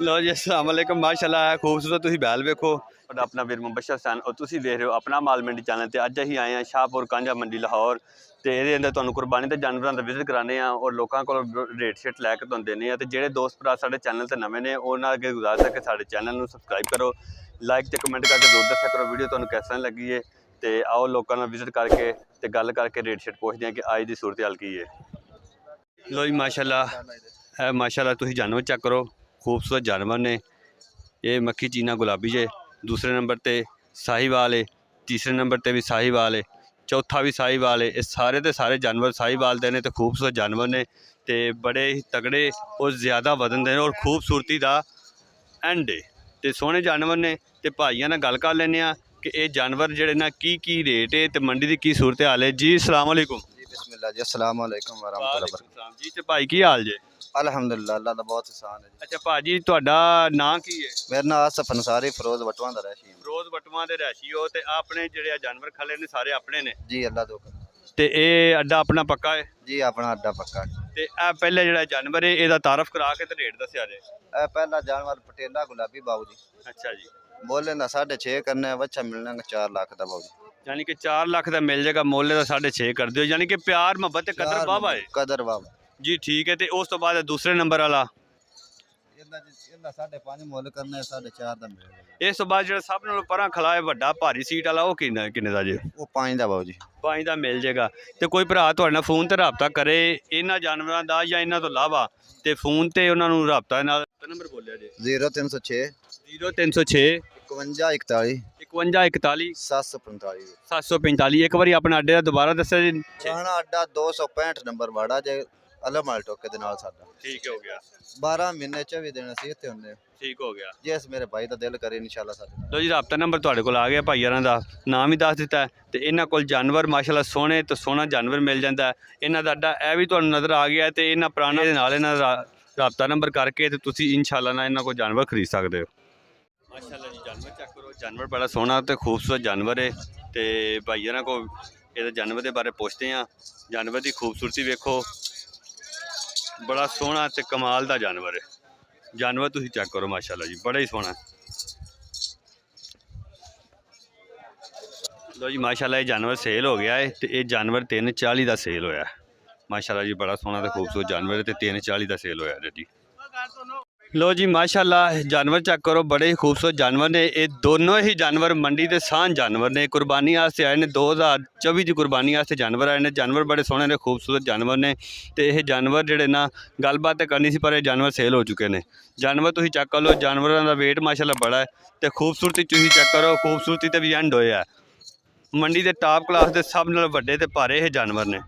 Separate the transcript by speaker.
Speaker 1: लो जी अस्सलाम वालेकुम माशाल्लाह खूबसूरत तुसीं बैल वेखो और अपना वीर मुबशर सन और तुसीं देख रहे हो अपना माल मंडी चैनल ते अज असीं आए हैं शाहपुर कांझा मंडी लाहौर ते इहदे अंदर तुहानूं कुर्बानी ते जानवरां दा विजिट कराने आ और लोकां कोल रेट शेट लैके तुहानूं दिन्ने आ ते जेह्ड़े दोस्त भरा साडे चैनल ते नवें ने उन्हां अग्गे गुजारिश है कि साडे चैनल नूं सबसक्राइब करो लाइक ते कमेंट करके जरूर दस्सिया करो वीडियो तुहानूं कैसी लगी है ते आओ लोकां नाल विजिट करके ते गल करके रेट शेट पुछदे हैं कि अज दी सूरत हाल की है। लो जी माशाल्लाह तुसीं जानवर चेक करो खूबसूरत जानवर ने ये मक्खी चीना गुलाबी जे दूसरे नंबर ते साहीवाल है तीसरे नंबर ते भी साहीवाल है चौथा भी साहीवाल है ये सारे के सारे जानवर साहीवाल दे ने ते खूबसूरत जानवर ने ते बड़े ही तगड़े और ज़्यादा वजन दे और खूबसूरती का एंड है ते सोहने जानवर ने ते भाइयों नाल गल कर लैने आ कि ये जानवर जिहड़े ना की रेट है ते मंडी की सूरत हाल है। जी अस्सलाम वालेकुम
Speaker 2: जी बिस्मिल्लाह जी अस्सलाम वालेकुम वरहमतुल्लाह
Speaker 1: वालेकुम जी ते भाई की हाल जे
Speaker 2: अल्हम्दुलिल्लाह अल्लाह दा बहुत एहसान है जी।
Speaker 1: अच्छा भाजी तुहाडा नाम की है
Speaker 2: मेरा नाम आसफ अंसारी फरोज वटवां दा रैशी
Speaker 1: रोज बटवा दे रैशी हो ते अपने जेह्ड़े जानवर खले ने सारे अपने ने
Speaker 2: जी अल्लाह दो
Speaker 1: ते ये अड्डा अपना पक्का है
Speaker 2: जी अपना अड्डा पक्का है।
Speaker 1: ते ए पहले जेह्ड़ा जानवर है एदा तारफ करा के ते रेट दस्सिया जे।
Speaker 2: ए पहला जानवर पटेला गुलाबी बाबू जी
Speaker 1: अच्छा जी
Speaker 2: बोले ना 6.5 करने बच्चा मिलना 4 लाख दा बाबू जी
Speaker 1: यानी कि 4 लाख का मिल जाएगा मोले का 6.5 कर दियो यानी कि प्यार मोहब्बत ते कदर वाहवा है
Speaker 2: कदर बाबा
Speaker 1: जी ठीक है। तो उस तो बाद दूसरे नंबर वाला
Speaker 2: इन्ना 5.5 मोल करने 4.5 दा मिलेगा।
Speaker 1: इस तो बाद जो सब नालों परां खला है वड्डा भारी सीट वाला वो किन्ने दा जे
Speaker 2: वो 5 दा बाबू जी
Speaker 1: 5 दा मिल जाएगा। तो कोई भरा तुहाडे नाल फोन ते रबता करे इन्हां जानवरां दा या इन्हां तो इलावा ते फोन ते उन्हां नूं रबता नाल नंबर बोलिया जी
Speaker 2: 0306
Speaker 1: 0306
Speaker 2: 51 41
Speaker 1: 51 41
Speaker 2: 745
Speaker 1: 745 एक बारी अपना अड्डे का दोबारा दस्सिया जी।
Speaker 2: पुराना अड्डा 265 नंबर वाड़ा जे अलमाल टोके दे नाल साडा
Speaker 1: ठीक हो गया
Speaker 2: 12 महीने 24 दिन ਅਸੀਂ ਇੱਥੇ ਹੁੰਦੇ
Speaker 1: ठीक हो गया
Speaker 2: ਜਿਸ ਮੇਰੇ ਭਾਈ ਦਾ ਦਿਲ ਕਰੇ ਇਨਸ਼ਾਅੱਲਾ ਸਾਡੇ ਨਾਲ।
Speaker 1: ਲੋ ਜੀ ਰابطਾ ਨੰਬਰ ਤੁਹਾਡੇ ਕੋਲ ਆ ਗਿਆ ਭਾਈਆਰਾਂ ਦਾ ਨਾਮ ਵੀ ਦੱਸ ਦਿੱਤਾ ਤੇ ਇਹਨਾਂ ਕੋਲ ਜਾਨਵਰ ਮਾਸ਼ਾਅੱਲਾ ਸੋਹਣੇ ਤੇ ਸੋਹਣਾ ਜਾਨਵਰ ਮਿਲ ਜਾਂਦਾ ਇਹਨਾਂ ਦਾ ਅੱਡਾ ਇਹ ਵੀ ਤੁਹਾਨੂੰ ਨਜ਼ਰ ਆ ਗਿਆ ਤੇ ਇਹਨਾਂ ਪੁਰਾਣੇ ਦੇ ਨਾਲ ਇਹਨਾਂ ਦਾ ਰابطਾ ਨੰਬਰ ਕਰਕੇ ਤੇ ਤੁਸੀਂ ਇਨਸ਼ਾਅੱਲਾ ਨਾਲ ਇਹਨਾਂ ਕੋਲ ਜਾਨਵਰ ਖਰੀਦ ਸਕਦੇ ਹੋ। ਮਾਸ਼ਾਅੱਲਾ ਜੀ ਜਾਨਵਰ ਚੈੱਕ ਕਰੋ ਜਾਨਵਰ ਬੜਾ ਸੋਹਣਾ ਤੇ ਖੂਬਸੂਰਤ ਜਾਨਵਰ ਹੈ ਤੇ ਭਾਈਆਰਾਂ ਕੋਲ ਇਹਦੇ ਜਾਨਵਰ ਦੇ ਬਾਰੇ ਪੁੱਛਦੇ ਆ ਜਾਨਵਰ ਦੀ ਖੂਬਸੂਰਤੀ ਵੇਖੋ बड़ा सोहना ते कमाल का जानवर है जानवर तुसीं चेक करो माशाल्लाह जी बड़ा ही सोहना। लो जी माशाल्लाह ये जानवर सेल हो गया है तो ये जानवर 340 का सेल होया माशाल्लाह जी बड़ा सोहना ते खूबसूरत जानवर है तो 340 का सेल होया जी। लो जी माशाल्लाह जानवर चेक करो बड़े ही खूबसूरत जानवर ने ये दोनों ही जानवर मंडी के सान जानवर ने कुर्बानी वास्ते आए ने 2024 की कुर्बानी वास्ते जानवर आए ने जानवर बड़े सोहने ने खूबसूरत जानवर ने तो यह जानवर जोड़े ना गलबात करनी सी पर यह जानवर सेल हो चुके हैं। जानवर तुसीं चेक कर लो जानवरों का वेट माशाल्लाह बड़ा है तो खूबसूरती तुसीं चेक करो खूबसूरती तो भी एंड होया मंडी के टॉप क्लास के सब नाल वड्डे ते भारे ये जानवर ने।